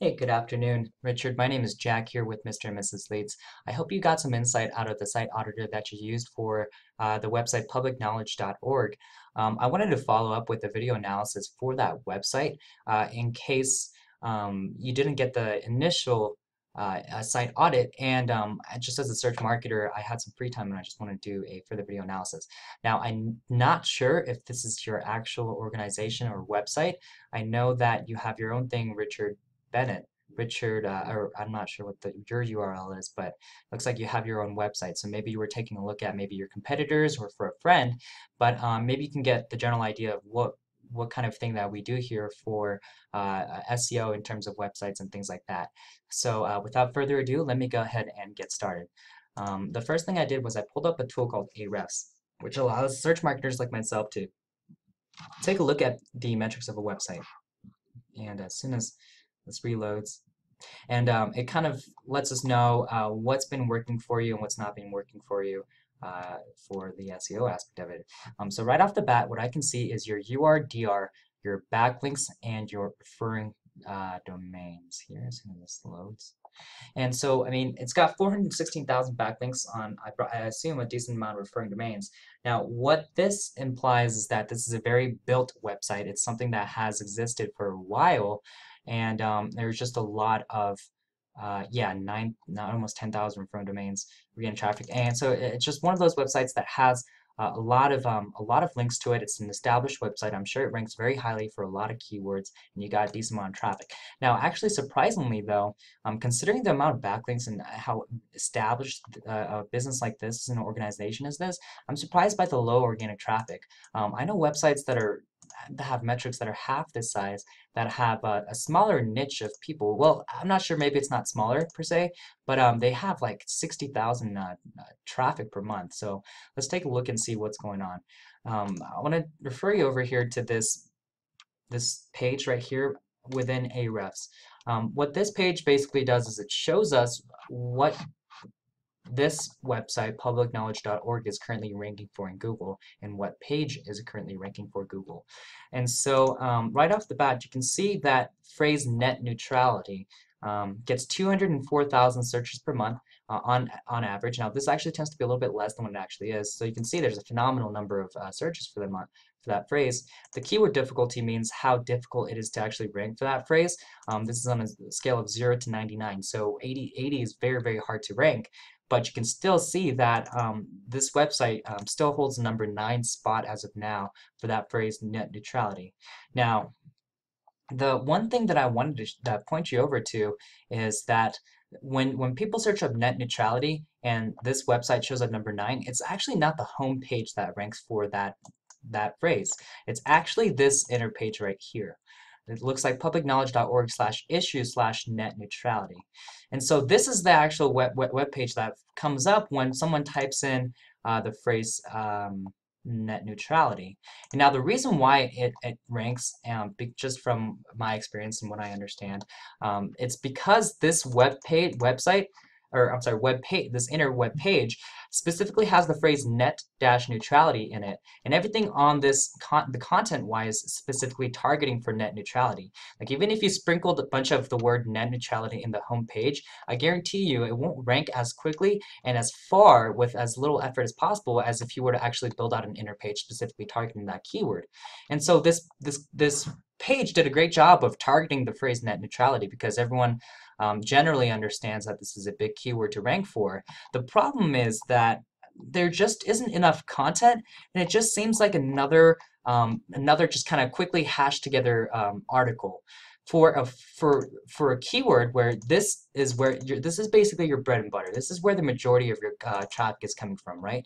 Hey, good afternoon, Richard. My name is Jack here with Mr. and Mrs. Leeds. I hope you got some insight out of the site auditor that you used for the website publicknowledge.org. I wanted to follow up with a video analysis for that website in case you didn't get the initial site audit. And just as a search marketer, I had some free time and I just want to do a further video analysis. Now, I'm not sure if this is your actual organization or website. I know that you have your own thing, Richard Bennett, Richard, or I'm not sure what your URL is, but looks like you have your own website. So maybe you were taking a look at maybe your competitors or for a friend, but maybe you can get the general idea of what kind of thing that we do here for SEO in terms of websites and things like that. So without further ado, let me go ahead and get started. The first thing I did was I pulled up a tool called Ahrefs, which allows search marketers like myself to take a look at the metrics of a website. And as soon as this reloads, and it kind of lets us know what's been working for you and what's not been working for you for the SEO aspect of it. So right off the bat, what I can see is your URDR, your backlinks, and your referring domains here as soon as this loads. And so, I mean, it's got 416,000 backlinks on, I assume, a decent amount of referring domains. Now, what this implies is that this is a very built website. It's something that has existed for a while, and there's just a lot of, yeah, almost 10,000 referring domains getting traffic. And so it's just one of those websites that has a lot of links to it. It's an established website. I'm sure it ranks very highly for a lot of keywords, and you got a decent amount of traffic. Now, actually, surprisingly though, considering the amount of backlinks and how established a business like this, an organization as this, I'm surprised by the low organic traffic. I know websites that have metrics that are half this size, that have a smaller niche of people. Well, I'm not sure, maybe it's not smaller per se, but they have like 60,000 traffic per month. So let's take a look and see what's going on. I want to refer you over here to this page right here within Ahrefs. What this page basically does is it shows us what this website, publicknowledge.org, is currently ranking for in Google and what page is currently ranking for Google. And so right off the bat, you can see that phrase net neutrality gets 204,000 searches per month on average. Now, this actually tends to be a little bit less than what it actually is. So you can see there's a phenomenal number of searches for the month for that phrase. The keyword difficulty means how difficult it is to actually rank for that phrase. This is on a scale of 0 to 99. So 80 is very, very hard to rank. But you can still see that this website still holds the number 9 spot as of now for that phrase net neutrality. Now, the one thing that I wanted to point you over to is that when people search up net neutrality and this website shows up number 9, it's actually not the home page that ranks for that phrase. It's actually this inner page right here. It looks like publicknowledge.org/issue/net neutrality. And so this is the actual web page that comes up when someone types in the phrase net neutrality. And now the reason why it ranks, just from my experience and what I understand, it's because this website, or I'm sorry, this inner web page specifically has the phrase net-neutrality in it, and everything on this the content-wise specifically targeting for net neutrality. Like even if you sprinkled a bunch of the word net neutrality in the home page, I guarantee you it won't rank as quickly and as far with as little effort as possible as if you were to actually build out an inner page specifically targeting that keyword. And so this page did a great job of targeting the phrase net neutrality because everyone generally understands that this is a big keyword to rank for. The problem is that there just isn't enough content, and it just seems like another just kind of quickly hashed together article for a keyword where this is basically your bread and butter. This is where the majority of your traffic is coming from, right?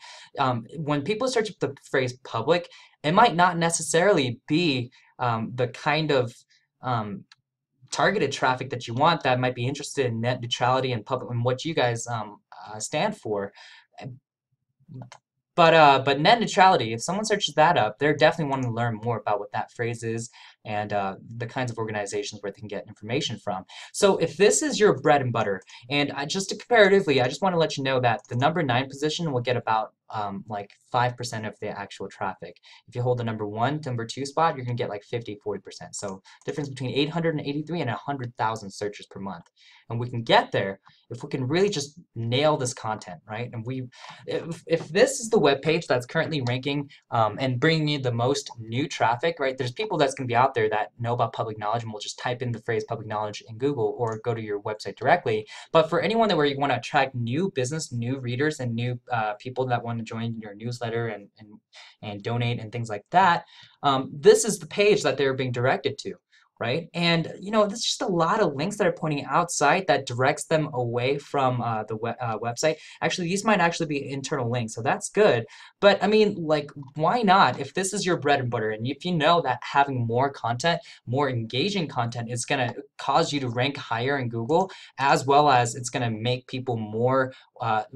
When people search up the phrase public, it might not necessarily be the kind of targeted traffic that you want that might be interested in net neutrality and public and what you guys stand for. But net neutrality, if someone searches that up, they're definitely wanting to learn more about what that phrase is, and the kinds of organizations where they can get information from. So if this is your bread and butter, and just to comparatively, I just want to let you know that the number 9 position will get about like 5% of the actual traffic. If you hold the number 1, number 2 spot, you're going to get like 50, 40%. So difference between 883 and 100,000 searches per month. And we can get there if we can really just nail this content, right? And if this is the web page that's currently ranking and bringing you the most new traffic, right? There's people that's going to be out there that know about public knowledge and will just type in the phrase public knowledge in Google or go to your website directly. But for anyone that where you want to attract new business, new readers, and new people that want to join your newsletter and donate and things like that, this is the page that they're being directed to. Right, and there's just a lot of links that are pointing outside that directs them away from the website. Actually, these might actually be internal links, so that's good. But I mean, like, why not? If this is your bread and butter, and if you know that having more content, more engaging content, is going to cause you to rank higher in Google, as well as it's going to make people more that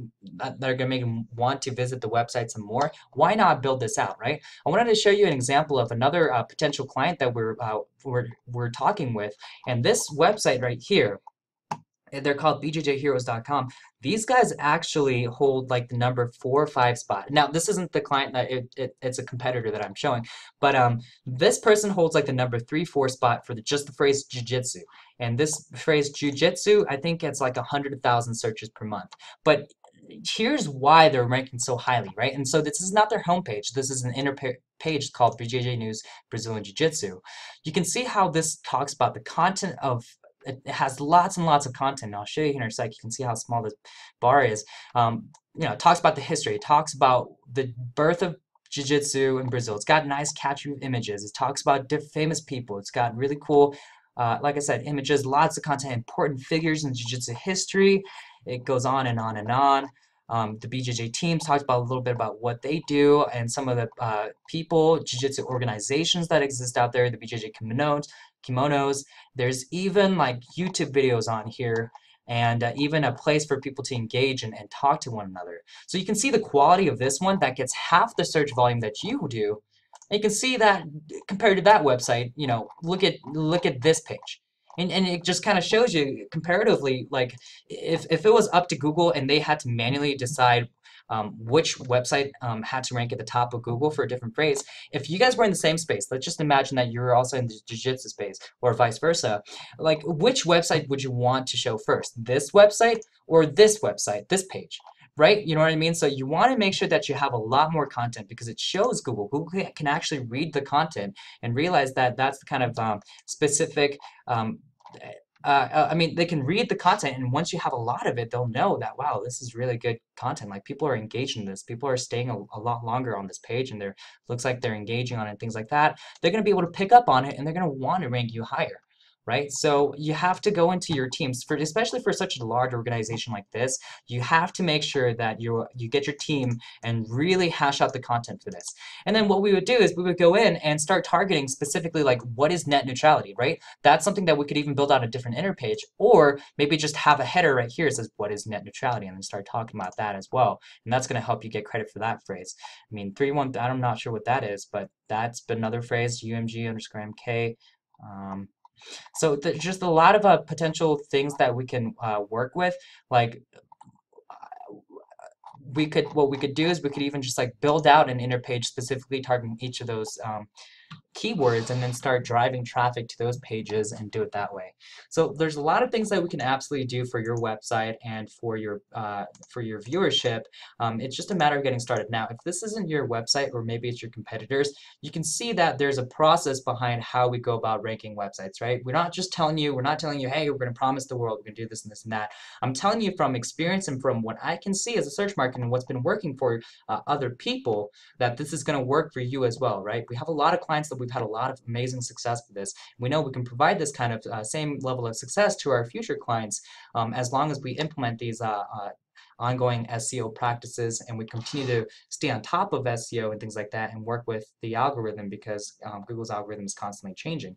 are going to make them want to visit the website some more. Why not build this out, right? I wanted to show you an example of another potential client that we're talking with, and this website right here, they're called bjjheroes.com. These guys actually hold like the number 4 or 5 spot. Now, this isn't the client that it's a competitor that I'm showing, but this person holds like the number 3, 4 spot for just the phrase jujitsu. And this phrase jujitsu, I think it's like 100,000 searches per month. But here's why they're ranking so highly, right? And so this is not their homepage. This is an inner page called BJJ News Brazilian Jiu-Jitsu. You can see how this talks about the content of it has lots and lots of content. I'll show you here in a sec. You can see how small this bar is. It talks about the history. It talks about the birth of Jiu-Jitsu in Brazil. It's got nice, catchy images. It talks about famous people. It's got really cool, like I said, images, lots of content, important figures in Jiu-Jitsu history. It goes on and on and on. The BJJ teams talks about a little bit about what they do and some of the people, Jiu-Jitsu organizations that exist out there, the BJJ kimonos. There's even like YouTube videos on here and even a place for people to engage and talk to one another. So you can see the quality of this one that gets half the search volume that you do. And you can see that compared to that website, look at this page. And it just kind of shows you comparatively, like if it was up to Google and they had to manually decide which website had to rank at the top of Google for a different phrase, if you guys were in the same space, let's just imagine that you're also in the jiu-jitsu space or vice versa, like which website would you want to show first? This website or this website, this page? Right? You know what I mean? So you want to make sure that you have a lot more content because it shows Google. Google can actually read the content and realize that that's the kind of specific I mean, they can read the content, and once you have a lot of it, they'll know that, wow, this is really good content. Like, people are engaged in this. People are staying a lot longer on this page, and looks like they're engaging on it and things like that. They're going to be able to pick up on it, and they're going to want to rank you higher. Right? So you have to go into your teams, especially for such a large organization like this, you have to make sure that you get your team and really hash out the content for this. And then what we would do is we would go in and start targeting specifically like what is net neutrality, right? That's something that we could even build out a different inner page, or maybe just have a header right here that says what is net neutrality and then start talking about that as well. And that's going to help you get credit for that phrase. I mean, 3-1, I'm not sure what that is, but that's another phrase, UMG_MK. So there's just a lot of potential things that we can work with. Like what we could do is we could even just like build out an inner page specifically targeting each of those keywords and then start driving traffic to those pages and do it that way. So there's a lot of things that we can absolutely do for your website and for your viewership. It's just a matter of getting started. Now, if this isn't your website or maybe it's your competitors, you can see that there's a process behind how we go about ranking websites, right? We're not telling you, hey, we're going to promise the world, we're going to do this and this and that. I'm telling you from experience and from what I can see as a search marketer and what's been working for other people, that this is going to work for you as well, right? We have a lot of clients that we've had a lot of amazing success with this. We know we can provide this kind of same level of success to our future clients as long as we implement these ongoing SEO practices, and we continue to stay on top of SEO and things like that and work with the algorithm because Google's algorithm is constantly changing.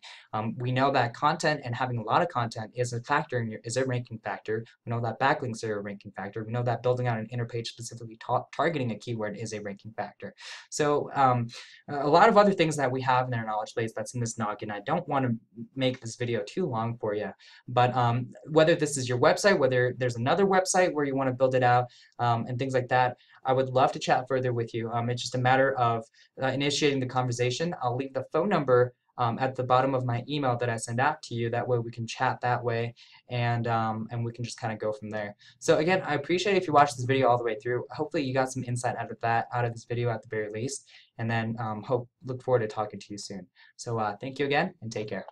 We know that content and having a lot of content is a factor is a ranking factor. We know that backlinks are a ranking factor. We know that building out an inner page specifically targeting a keyword is a ranking factor. So a lot of other things that we have in our knowledge base that's in this noggin. I don't want to make this video too long for you, but whether this is your website, whether there's another website where you want to build it out, and things like that, I would love to chat further with you. It's just a matter of initiating the conversation. I'll leave the phone number at the bottom of my email that I send out to you. That way we can chat that way, and we can just kind of go from there. So again, I appreciate if you watched this video all the way through. Hopefully you got some insight out of this video at the very least, and then look forward to talking to you soon. So thank you again, and take care.